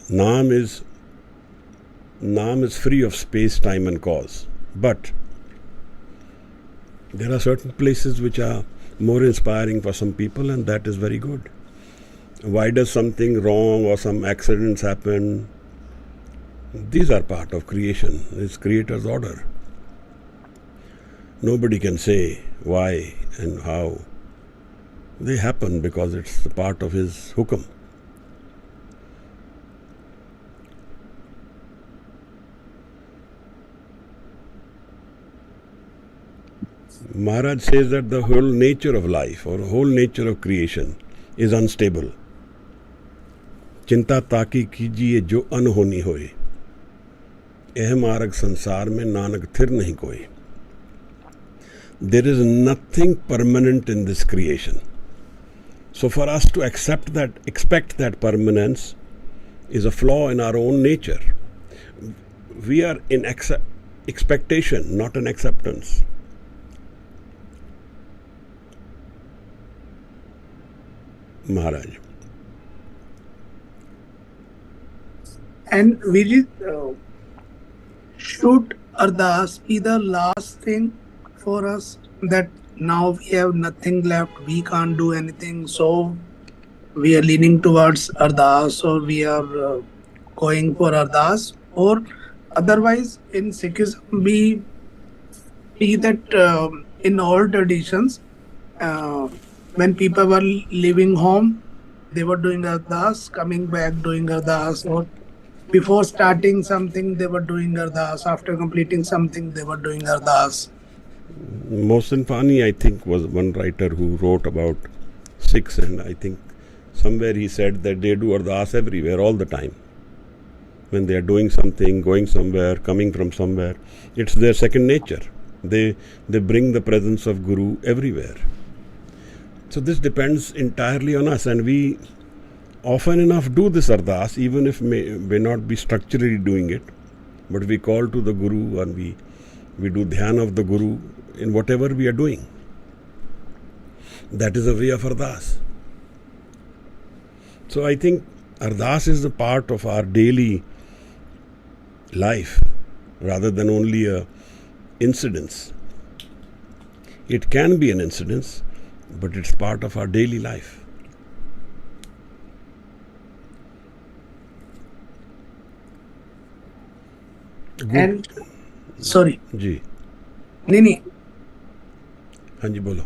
Naam is free of space, time and cause. But there are certain places which are more inspiring for some people, and that is very good. Why does something wrong or some accidents happen? These are part of creation. It's Creator's order. Nobody can say why and how. They happen because it's a part of His hukum. Maharaj says that the whole nature of life or whole nature of creation is unstable. चिंता ताकी कीजिए जो अनहोनी होए, यह मार्ग संसार में नानक थिर नहीं कोई. There is nothing permanent in this creation. So for us to expect that permanence is a flaw in our own nature. We are in expectation, not in acceptance. Maharaj. And should Ardas be the last thing for us, that now we have nothing left, we can't do anything, so we are leaning towards Ardas, or we are going for Ardas? Or otherwise, in Sikhism, we see that in all traditions, when people were leaving home, they were doing Ardas, coming back doing Ardas, or before starting something, they were doing Ardas, after completing something, they were doing Ardas. Mohsin Fani, I think, was one writer who wrote about Sikhs, and I think somewhere he said that they do Ardas everywhere, all the time. When they are doing something, going somewhere, coming from somewhere, it's their second nature. They bring the presence of Guru everywhere. So this depends entirely on us, and we often enough do this Ardas, even if may not be structurally doing it, but we call to the Guru and we do dhyan of the Guru in whatever we are doing. That is a way of Ardas. So I think Ardas is a part of our daily life rather than only a incidence. It can be an incidence, but it's part of our daily life. And sorry, जी नहीं, हाँ जी बोलो.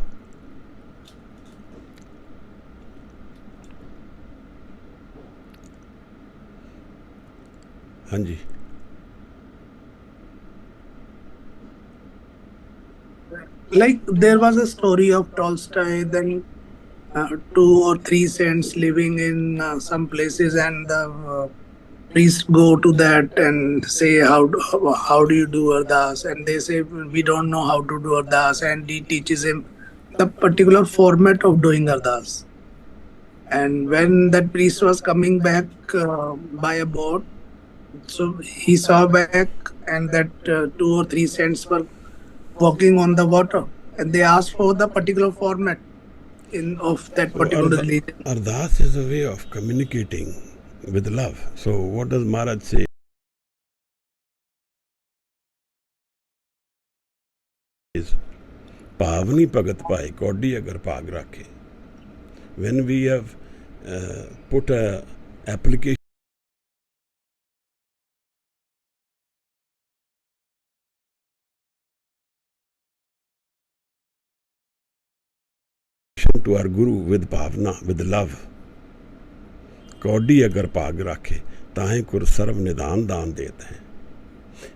हाँ जी. like there was a story of Tolstoy, then 2 or 3 saints living in some places, and the priests go to that and say, how do you do Ardas? And they say, we don't know how to do Ardas, and he teaches him the particular format of doing Ardas. And when that priest was coming back by a boat, so he saw back, and that 2 or 3 saints were walking on the water, and they asked for the particular format of that particular religion. Ardas is a way of communicating with love. So what does Maharaj say? Is Pavani Pagat Pai Kodi Agar Pag Rakhe. When we have put a application to our Guru with bhavna, with love, Kodi Agar Pag Rakhe, Tahe Kur Sarv Nidan Dan Det Hai.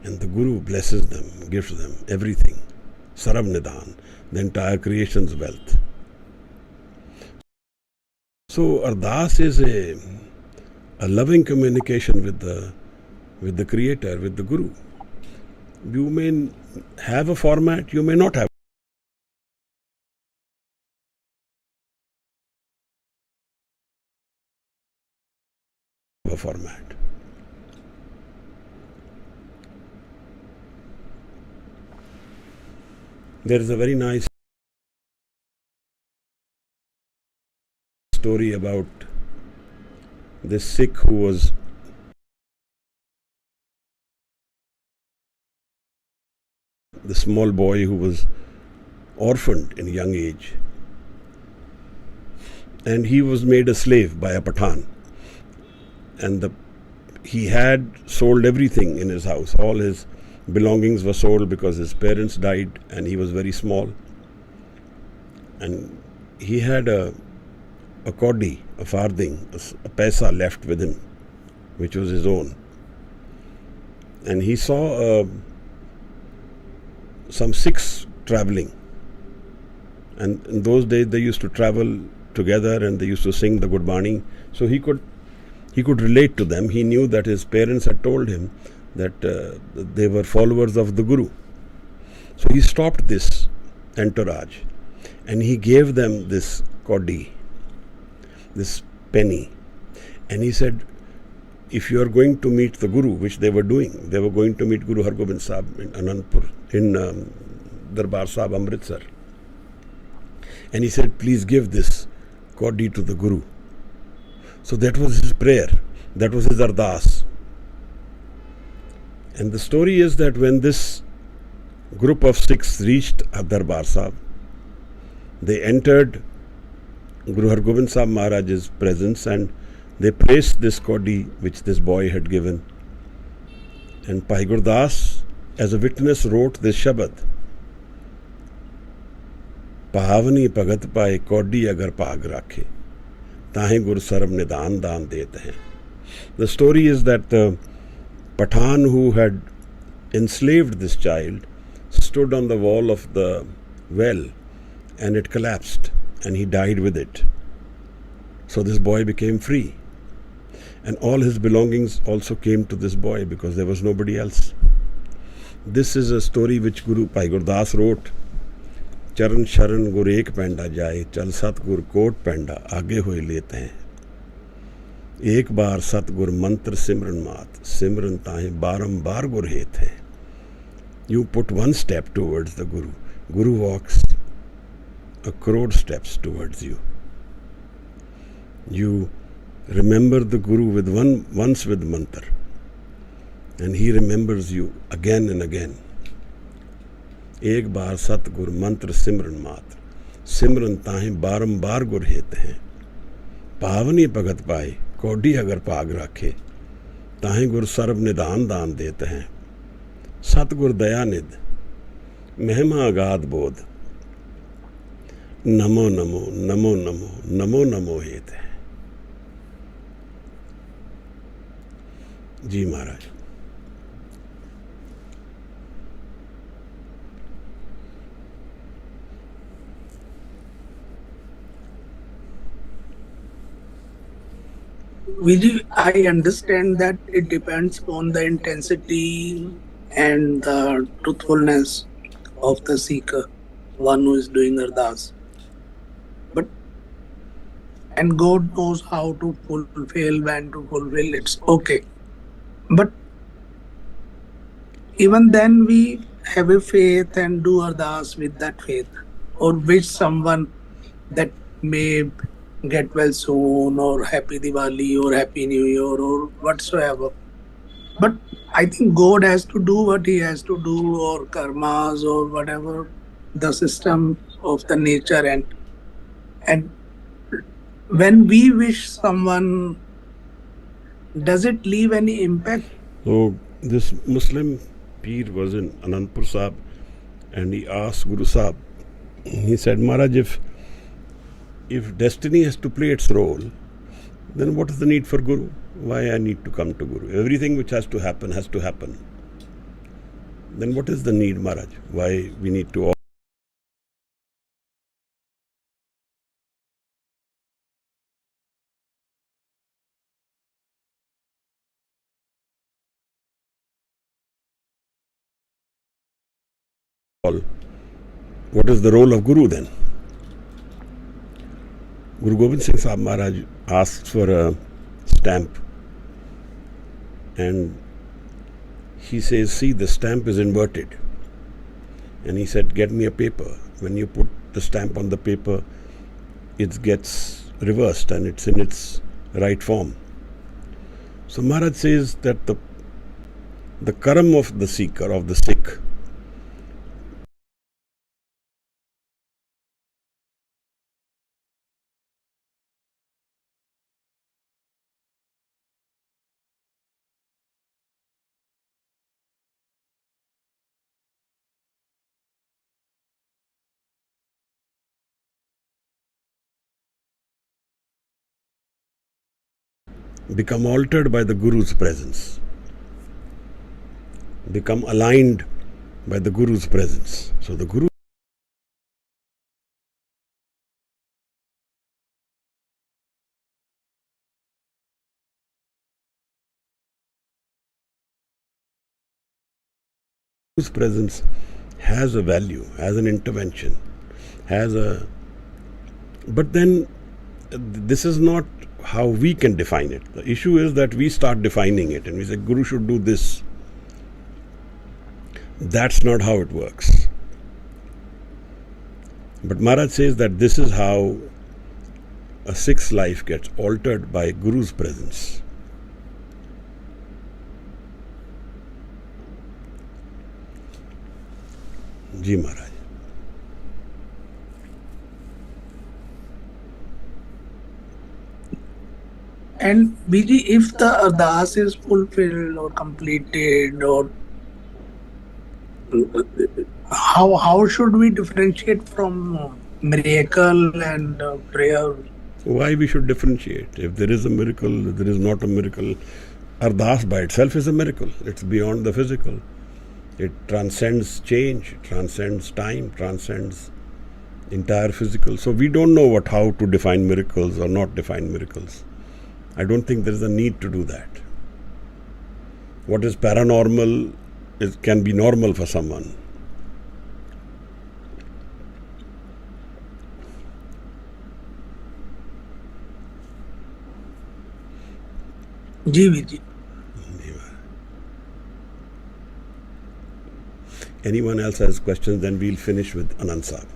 And the Guru blesses them, gives them everything. Sarv Nidan, the entire creation's wealth. So Ardas is a loving communication with the Creator, with the Guru. You may have a format, you may not have a format. There is a very nice story about this Sikh who was the small boy who was orphaned in young age, and he was made a slave by a Pathan, and he had sold everything in his house. All his belongings were sold because his parents died and he was very small, and he had a kaudi, a farding, a paisa left with him, which was his own. And he saw some Sikhs traveling, and in those days they used to travel together and they used to sing the Gurbani. So he could He could relate to them. He knew that his parents had told him that they were followers of the Guru. So he stopped this entourage and he gave them this kaudi, this penny. And he said, if you are going to meet the Guru, which they were doing, they were going to meet Guru Hargobind Sahib in Anandpur, in Darbar Sahib, Amritsar. And he said, please give this kaudi to the Guru. So that was his prayer. That was his Ardas. And the story is that when this group of Sikhs reached Darbar Sahib, they entered Guru Hargobind Sahib Maharaj's presence and they placed this kaudi which this boy had given. And Bhai Gurdas, as a witness, wrote this Shabad. Pahavani Bhagat Pai kaudi agar paag rakhe, tahe Gur Sarab Nidan Dan dete hain. The story is that the Pathan who had enslaved this child stood on the wall of the well and it collapsed and he died with it. So this boy became free. And all his belongings also came to this boy because there was nobody else. This is a story which Guru Bhai Gurdas wrote. Charan Sharan Gur Ek Penda Jaye, Chal Sat Gur Kot Penda, Aage Hoye Lete Hain. Ek Baar Sat Gur Mantra Simran Mat, Simran Tahe Barambar Gur Het Hai. You put one step towards the Guru. Guru walks a crore steps towards you. You remember the Guru with once with mantra, and he remembers you again and again. Ek baar sat gur mantra simran mat, simran tahe barambar gur het hain. Pavani bhagat pai, kaudi agar paag rakhe, tahe gur sarab nidan dan dete hain. Satgur dayanid, mehma agad bodh, namo namo, namo namo, namo namo het hai. Ji Maharaj. I understand that it depends on the intensity and the truthfulness of the seeker, one who is doing Ardas. And God knows how to fulfill, when to fulfill, it's okay. But even then we have a faith and do Ardas with that faith, or wish someone that may get well soon, or happy Diwali, or happy New Year, or whatsoever. But I think God has to do what he has to do, or karmas, or whatever the system of the nature. And when we wish someone, does it leave any impact? So this Muslim Peer was in Anandpur Sahib and he asked Guru Sahib, he said, Maharaj, if destiny has to play its role, then what is the need for Guru? Why I need to come to Guru? Everything which has to happen has to happen. Then what is the need, Maharaj? Why we need to what is the role of Guru then? Guru Gobind Singh Sahib Maharaj asked for a stamp and he says, see, the stamp is inverted. And he said, get me a paper. When you put the stamp on the paper, it gets reversed and it's in its right form. So Maharaj says that the karam of the seeker, of the Sikh, become altered by the Guru's presence, become aligned by the Guru's presence. So the Guru Guru's presence has a value, has an intervention, has a... But then this is not how we can define it. The issue is that we start defining it and we say, Guru should do this. That's not how it works. But Maharaj says that this is how a Sikh's life gets altered by Guru's presence. Ji Maharaj. And Viji, if the Ardas is fulfilled or completed, or how should we differentiate from miracle and prayer? Why we should differentiate? If there is a miracle, if there is not a miracle. Ardas by itself is a miracle. It's beyond the physical. It transcends change, transcends time, transcends entire physical. So we don't know how to define miracles or not define miracles. I don't think there is a need to do that. What is paranormal can be normal for someone. Ji Viji. Anyone else has questions, then we'll finish with Anand Sahib.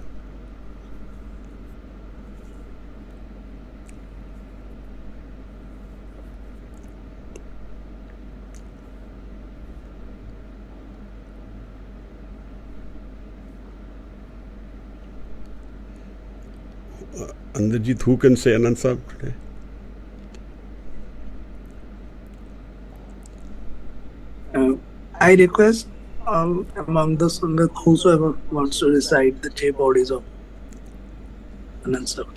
Andarjit, who can say Anand Sahib today? I request among the Sangat, whosoever wants to recite the 6 bodies of Anand Sahib.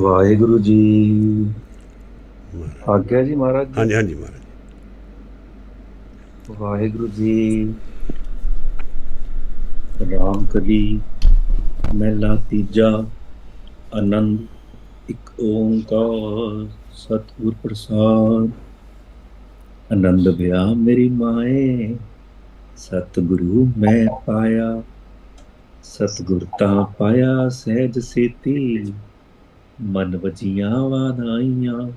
Waheguru ji ਆਗਿਆ ਜੀ ਮਹਾਰਾਜ ਜੀ। ਹਾਂਜੀ ਹਾਂਜੀ ਮਹਾਰਾਜ। ਵਾਹਿਗੁਰੂ ਜੀ ਰਾਮ ਕਲੀ ਮਹਿਲਾ ਤੀਜਾ ਆਨੰਦ ਇੱਕ ਓੰਕਾਰ ਸਤਿਗੁਰ ਪ੍ਰਸਾਦ। ਆਨੰਦ ਵਿਆ ਮੇਰੀ ਮਾਏ ਸਤਿਗੁਰੂ ਮੈਂ ਪਾਇਆ, ਸਤਿਗੁਰ ਤਾਂ ਪਾਇਆ ਸਹਿਜ ਸੇਤੀ ਮਨ ਵਜੀਆਂ ਵਾਧਾਈਆਂ।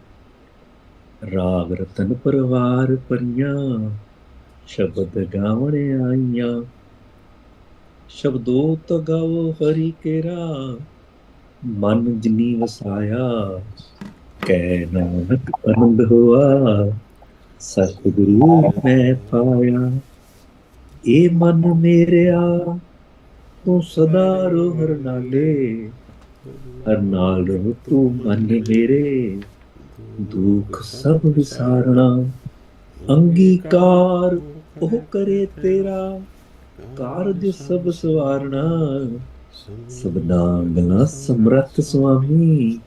ਰਾਗ ਰਤਨ ਪਰਵਾਰ ਪਰੀਆਂ ਸ਼ਬਦ ਗਾਵਣ ਆਈਆਂ। ਸ਼ਬਦੋ ਤ ਗਾਵੋ ਹਰੀ ਕੇਰਾ ਮਨ ਜਿਨੀ ਵਸਾਇਆ। ਕਹਿ ਨਾਨਕ ਆਨੰਦ ਹੋਆ ਸਤਿਗੁਰੂ ਮੈਂ ਪਾਇਆ। ਇਹ ਮਨ ਮੇਰਿਆ ਤੂੰ ਸਦਾ ਰੋ ਹਰ ਨਾਲੇ, ਹਰ ਨਾਲ ਰਹੋ ਤੂੰ ਮਨ ਮੇਰੇ ਦੁੱਖ ਸਭ ਵਿਸਾਰਣਾ। ਅੰਗੀਕਾਰ ਉਹ ਕਰੇ ਤੇਰਾ ਕਾਰਜ ਸਭ ਸਵਾਰਣਾ। ਸਬਨਾ ਗਲਾ ਸਮਰੱਥ ਸੁਆਮੀ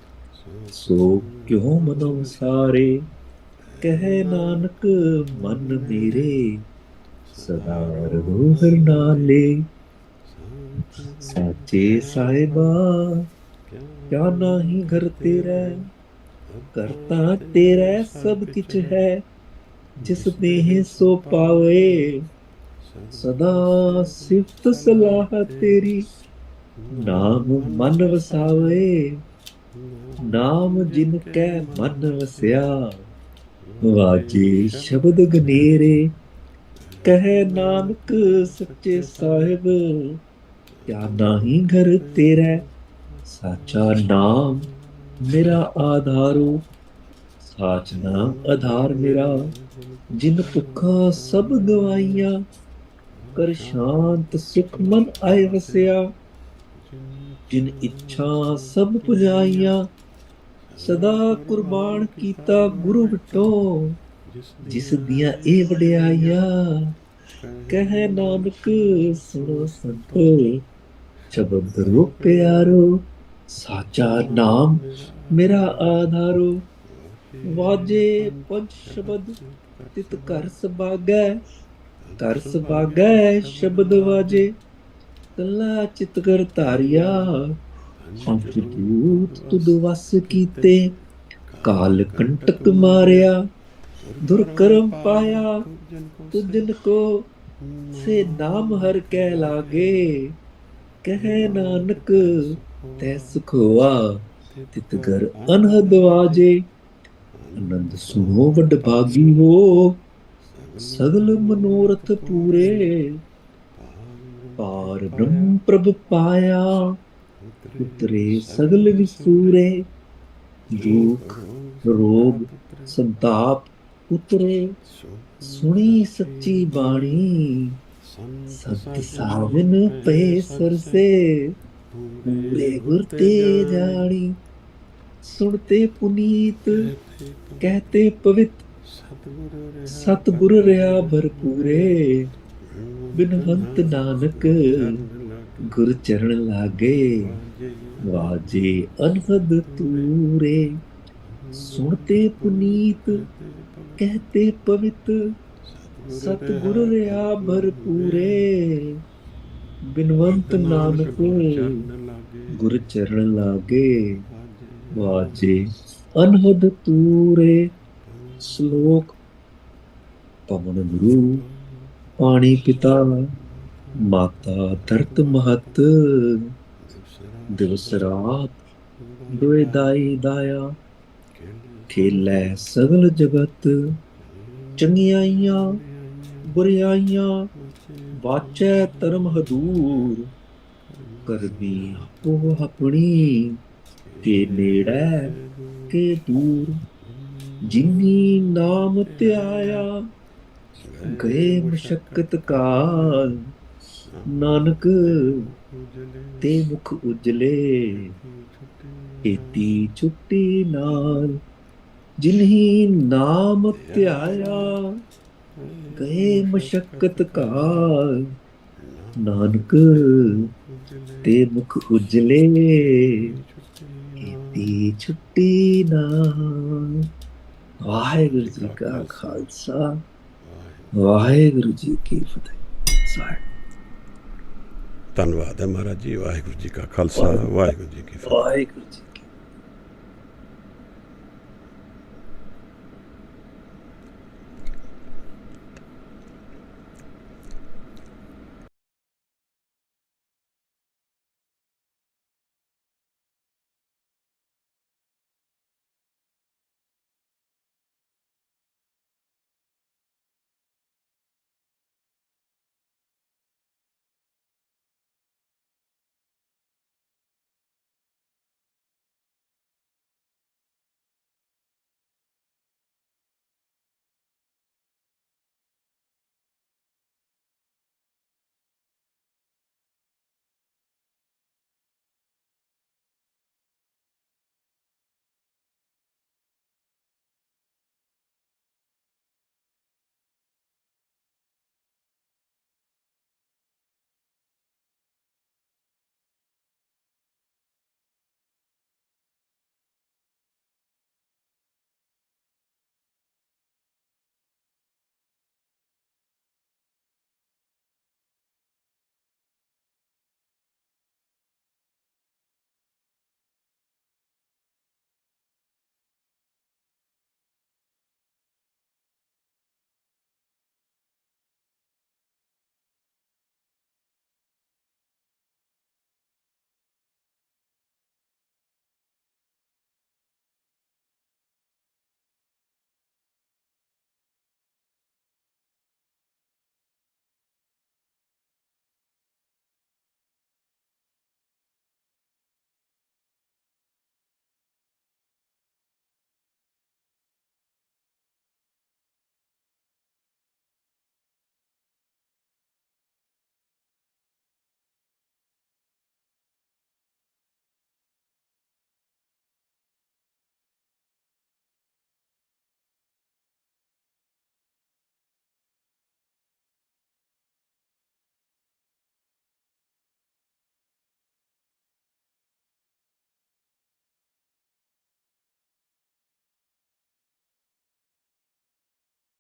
ਸੋ ਕਿਉ ਮਨੋ ਸਾਰੇ। ਕਹਿ ਨਾਨਕ ਮਨ ਮੇਰੇ ਸਦਾ ਰਹੋ ਹਰ ਨਾਲੇ। ਸਾਚੇ ਸਾਹਿਬਾ ਕਿਆ ਨਾਹੀ ਘਰ ਤੇਰਾ, ਕਰਤਾ ਤੇਰਾ ਸਭ ਕਿਛ ਹੈ। ਜਿਸ ਦੇਹ ਸੋ ਪਾਵੇ ਸਦਾ ਸਿਫਤ ਸਲਾਹ ਤੇਰੀ। ਨਾਮ ਮਨ ਵਸਾਵੇ ਨਾਮ ਜਿਨ ਕੈ ਮਨ ਵਸਿਆ। ਵਾਜੇ ਸ਼ਬਦ ਗਨੇਰੇ ਕਹੇ ਨਾਨਕ ਸੱਚੇ ਸਾਹਿਬ ਕਿਆ ਨਾਹੀ ਘਰ ਤੇਰਾ। ਸਾਚਾ ਨਾਮ ਮੇਰਾ ਆਧਾਰੋ, ਸਾਚ ਨਾਮ ਆਧਾਰ ਮੇਰਾ। ਜਿਨ ਭੁੱਖਾਂ ਸਭ ਗਵਾਈਆਂ ਕਰ ਸ਼ਾਂਤ ਸੁਖ ਮਨ ਆਏ ਵਸਿਆ। ਜਿਨ ਇੱਛਾ ਸਭ ਪੁਜਾਈਆਂ ਸਦਾ ਕੁਰਬਾਨ ਕੀਤਾ ਗੁਰੂ ਵਿਟੋ। ਜਿਸ ਦੀਆਂ ਇਹ ਵਡਿਆਈਆਂ ਕਹੇ ਨਾਨਕ ਸੁਣੋ ਸੰਤੋ। ਸ਼ਬਦ ਰੋ ਪਿਆਰੋ ਸਾਚਾ ਨਾਮ ਮੇਰਾ ਆਧਾਰੋ। ਵਾਜੇ ਪੰਜ ਸ਼ਬਦ ਤਿਤ ਘਰ ਸਬਾਗੈ, ਘਰ ਸਬਾਗੈ ਸ਼ਬਦ ਵਾਜੇ। ਕੱਲਾ ਚਿਤ ਕਰ ਧਾਰਿਆ ਪੰਜ ਭੂਤ ਤੁਧ ਵਸ ਕੀਤੇ। काल कंटक मारिया दुर्कर्म पाया तुझन को से नाम हर कै लागे कह नानक तै सुख हुआ तित घर अनहद वाजे आनंद सुनो वड भागी हो सगल मनोरथ पूरे पार ब्रह्म प्रभ पाया उतरे सगल विसूरे दुख रोग संताप उतरे सुनी सच्ची बाणी सत्य सावन पे सरसे पूरे गुरते जानी सुनते पुनीत कहते पवित्र सतगुर रहा भरपूरे बिनवंत नानक गुर चरण लागे वाजे अनहद तूरे सुनते पुनीत कहते पवित्र सतगुर रहा भरपूरे बिनवंत नानक गुर चरण लागे वाजे अनहद तूरे। श्लोक पवन गुरु पाणी पिता माता धरत महत दिवस रात दोए दाई दाया खेलै सगल जगत चंगियाइयां बुरियाइयां वाचै धर्म हदूर करनी आपो अपनी के नेड़ै के दूर जिन्नी नाम त्याया गए मशक्कत काल नानक ते मुख उजले एती छुट्टी नाल जिन्ही नाम त्याया गए मशक्कत काल नानक ते मुख उजले एती छुट्टी नाल। वाहेगुरु जी का खालसा वाहेगुरु जी की फतेह। ਧੰਨਵਾਦ ਹੈ ਮਹਾਰਾਜ ਜੀ। ਵਾਹਿਗੁਰੂ ਜੀ ਕਾ ਖਾਲਸਾ ਵਾਹਿਗੁਰੂ ਜੀ ਕੀ ਫਤਿਹ। वाहेगुरु जी।